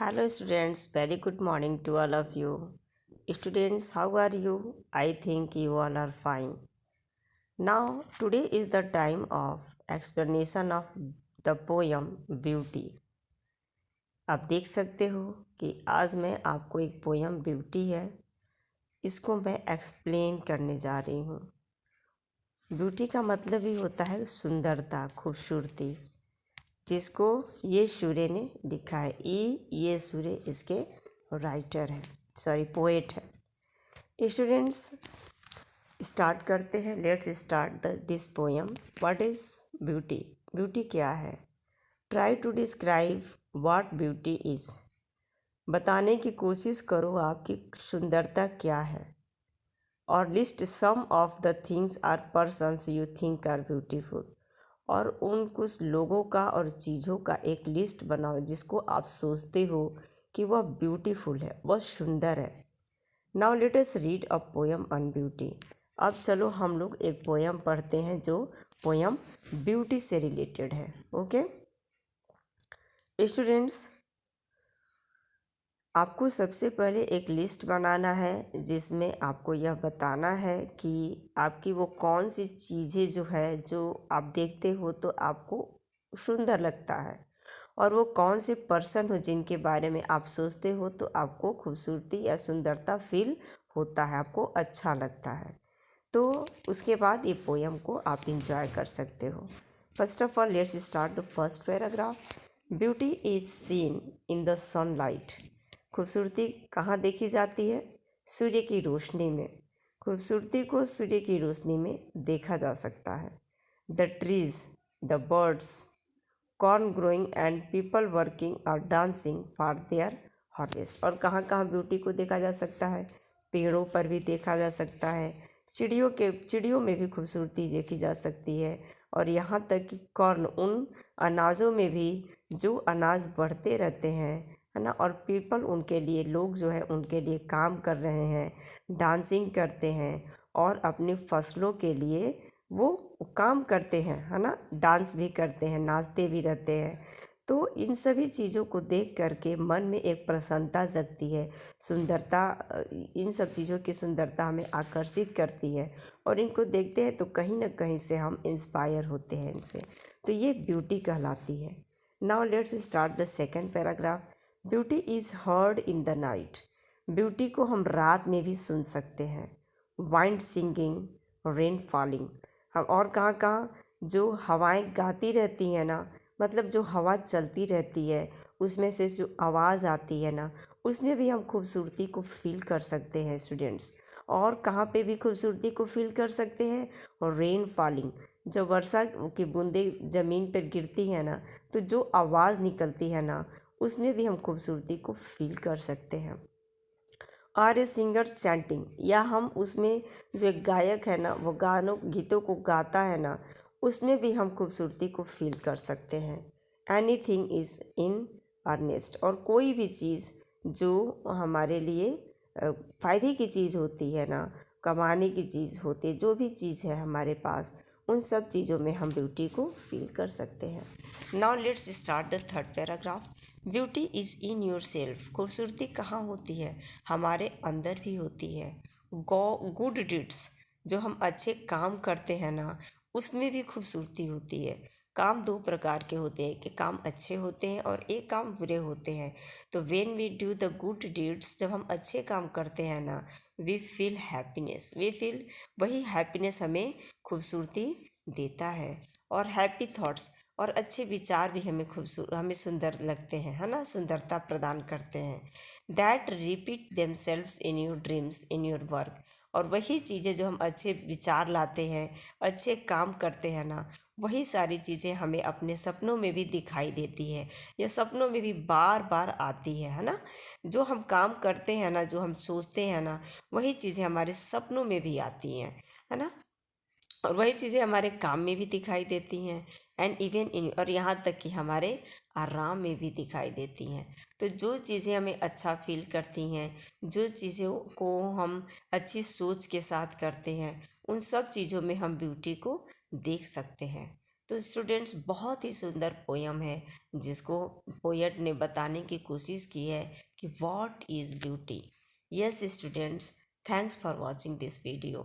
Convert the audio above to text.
Hello students, very good morning to all of you. Students, how are you? I think you all are fine. Now, today is the time of explanation of the poem Beauty. आप देख सकते हो कि आज मैं आपको एक poem beauty है, इसको मैं एक्सप्लेन करने जा रही हूँ। ब्यूटी का मतलब ही होता है सुंदरता, खूबसूरती, जिसको ये सूर्य ने लिखा है। ये सूर्य इसके राइटर है, पोएट है। स्टूडेंट्स, स्टार्ट करते हैं। Let's start this poem. What is beauty? Beauty क्या है? Try to describe what beauty is. बताने की कोशिश करो आपकी सुंदरता क्या है। और list some of the things or persons you think are beautiful. और उन कुछ लोगों का और चीज़ों का एक लिस्ट बनाओ जिसको आप सोचते हो कि वह ब्यूटीफुल है, वह सुंदर है। Now let us read a poem on beauty. अब चलो हम लोग एक पोएम पढ़ते हैं जो पोएम ब्यूटी से रिलेटेड है। ओके स्टूडेंट्स, आपको सबसे पहले एक लिस्ट बनाना है जिसमें आपको यह बताना है कि आपकी वो कौन सी चीज़ें जो है जो आप देखते हो तो आपको सुंदर लगता है, और वो कौन से पर्सन हो जिनके बारे में आप सोचते हो तो आपको खूबसूरती या सुंदरता फील होता है, आपको अच्छा लगता है। तो उसके बाद ये पोएम को आप इंजॉय कर सकते हो। First of all let's start the first paragraph. Beauty is seen in the sunlight. खूबसूरती कहाँ देखी जाती है? सूर्य की रोशनी में। खूबसूरती को सूर्य की रोशनी में देखा जा सकता है। The trees, the birds, corn growing and people working और डांसिंग फॉर देयर हार्वेस्ट। और कहाँ कहाँ ब्यूटी को देखा जा सकता है? पेड़ों पर भी देखा जा सकता है, चिड़ियों में भी खूबसूरती देखी जा सकती है, और यहाँ तक कि कॉर्न, उन अनाजों में भी जो अनाज बढ़ते रहते हैं, है ना। और पीपल, उनके लिए, लोग जो है उनके लिए काम कर रहे हैं, डांसिंग करते हैं और अपनी फसलों के लिए वो काम करते हैं, है ना, डांस भी करते हैं, नाचते भी रहते हैं। तो इन सभी चीज़ों को देख करके मन में एक प्रसन्नता जगती है, सुंदरता, इन सब चीज़ों की सुंदरता हमें आकर्षित करती है, और इनको देखते हैं तो कहीं ना कहीं से हम इंस्पायर होते हैं इनसे। तो ये ब्यूटी कहलाती है। Now let's start the second paragraph. Beauty is heard in the night. Beauty को हम रात में भी सुन सकते हैं। Wind singing, rain falling. हम और कहाँ कहाँ जो हवाएं गाती रहती हैं ना, मतलब जो हवा चलती रहती है उसमें से जो आवाज़ आती है ना, उसमें भी हम खूबसूरती को फील कर सकते हैं स्टूडेंट्स। और कहाँ पे भी खूबसूरती को फील कर सकते हैं? और रेन फॉलिंग, जब वर्षा की बूंदें ज़मीन पर गिरती है ना, तो जो आवाज़ निकलती है ना, उसमें भी हम खूबसूरती को फील कर सकते हैं। और ए सिंगर चैंटिंग, या हम उसमें जो एक गायक है ना, वो गीतों को गाता है ना, उसमें भी हम खूबसूरती को फील कर सकते हैं। Anything is in earnest. और कोई भी चीज़ जो हमारे लिए फ़ायदे की चीज़ होती है ना, कमाने की चीज़ होती है, जो भी चीज़ है हमारे पास, उन सब चीज़ों में हम ब्यूटी को फील कर सकते हैं। Now let's start the third paragraph. Beauty is in your self. खूबसूरती कहाँ होती है? हमारे अंदर भी होती है। गुड डीड्स, जो हम अच्छे काम करते हैं ना, उसमें भी खूबसूरती होती है। काम दो प्रकार के होते हैं, कि काम अच्छे होते हैं और एक काम बुरे होते हैं। तो when we do the good deeds, जब हम अच्छे काम करते हैं ना, वी फील हैप्पीनेस। वही हैप्पीनेस हमें खूबसूरती देता है। और हैप्पी थॉट्स, और अच्छे विचार भी हमें सुंदर लगते हैं, है ना, सुंदरता प्रदान करते हैं। That repeat themselves in your dreams, in your work. और वही चीज़ें जो हम अच्छे विचार लाते हैं, अच्छे काम करते हैं ना, वही सारी चीज़ें हमें अपने सपनों में भी दिखाई देती है, या सपनों में भी बार बार आती है ना। जो हम काम करते हैं ना, जो हम सोचते हैं ना, वही चीज़ें हमारे सपनों में भी आती हैं, है ना। और वही चीज़ें हमारे काम में भी दिखाई देती हैं, एंड इवन इन, और यहाँ तक कि हमारे आराम में भी दिखाई देती हैं। तो जो चीज़ें हमें अच्छा फील करती हैं, जो चीज़ों को हम अच्छी सोच के साथ करते हैं, उन सब चीज़ों में हम ब्यूटी को देख सकते हैं। तो स्टूडेंट्स बहुत ही सुंदर पोयम है जिसको पोएट ने बताने की कोशिश की है कि what is beauty. Yes students, thanks for watching this video.